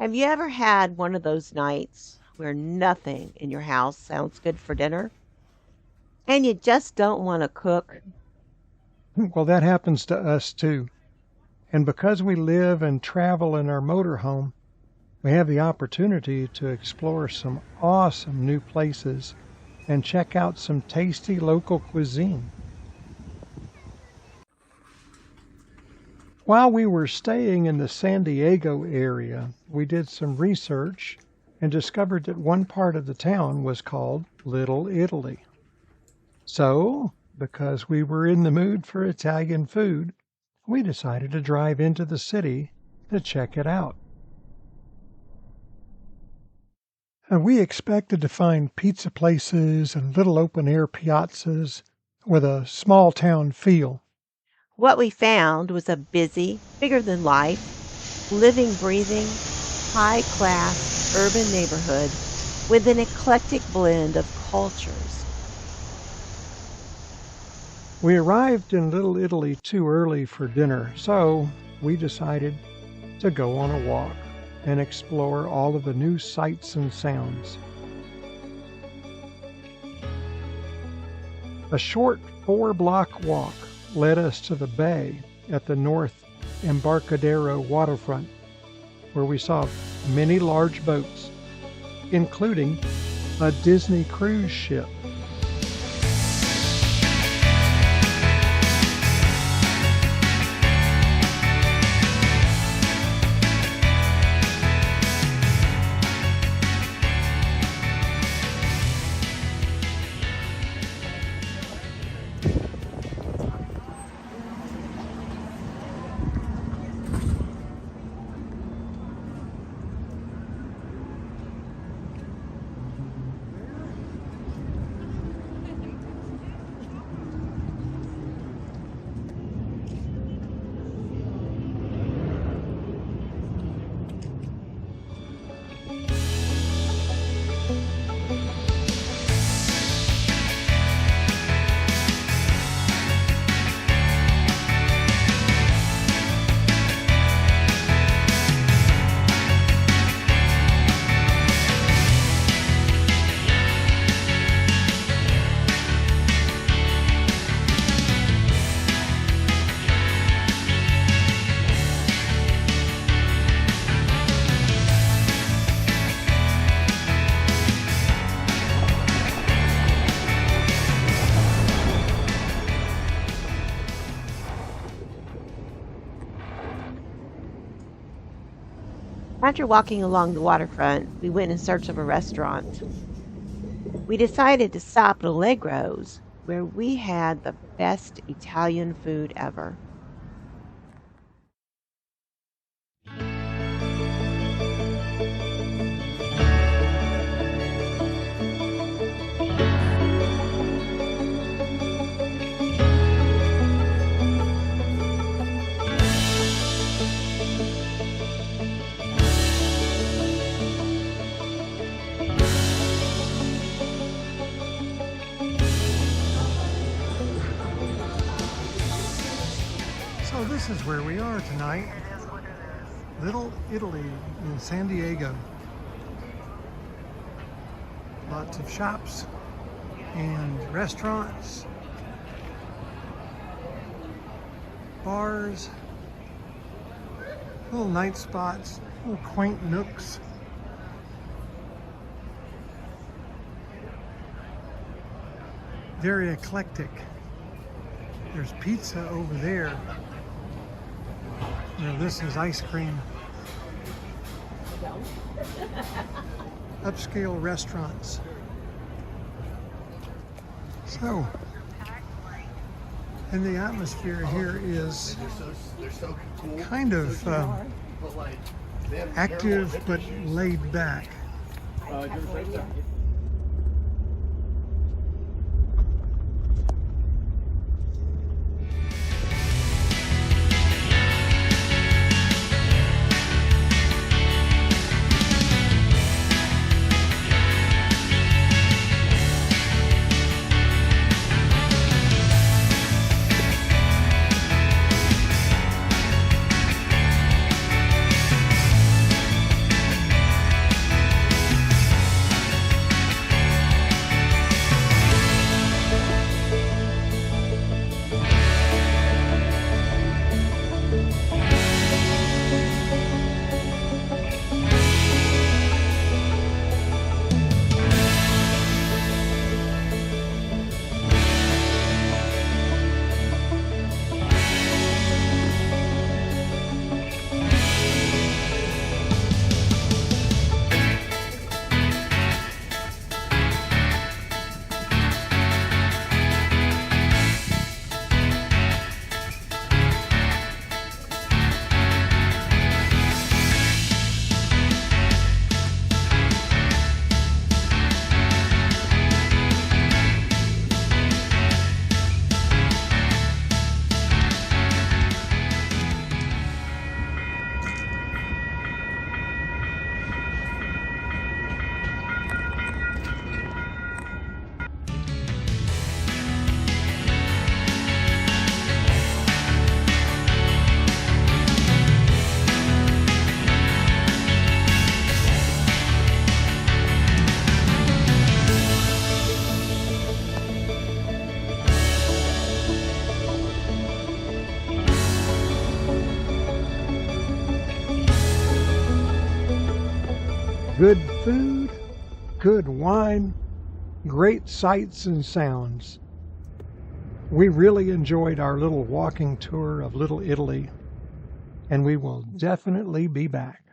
Have you ever had one of those nights where nothing in your house sounds good for dinner and you just don't want to cook? Well, that happens to us too. And because we live and travel in our motorhome, we have the opportunity to explore some awesome new places and check out some tasty local cuisine. While we were staying in the San Diego area, we did some research and discovered that one part of the town was called Little Italy. So, because we were in the mood for Italian food, we decided to drive into the city to check it out. And we expected to find pizza places and little open-air piazzas with a small-town feel. What we found was a busy, bigger than life, living, breathing, high class urban neighborhood with an eclectic blend of cultures. We arrived in Little Italy too early for dinner, so we decided to go on a walk and explore all of the new sights and sounds. A short 4-block walk led us to the bay at the North Embarcadero waterfront, where we saw many large boats, including a Disney cruise ship. After walking along the waterfront, we went in search of a restaurant. We decided to stop at Allegro's, where we had the best Italian food ever. So this is where we are tonight, Little Italy in San Diego. Lots of shops and restaurants, bars, little night spots, little quaint nooks. Very eclectic. There's pizza over there. You know, this is ice cream. Upscale restaurants. So, and the atmosphere here is kind of active but laid back. Good food, good wine, great sights and sounds. We really enjoyed our little walking tour of Little Italy, and we will definitely be back.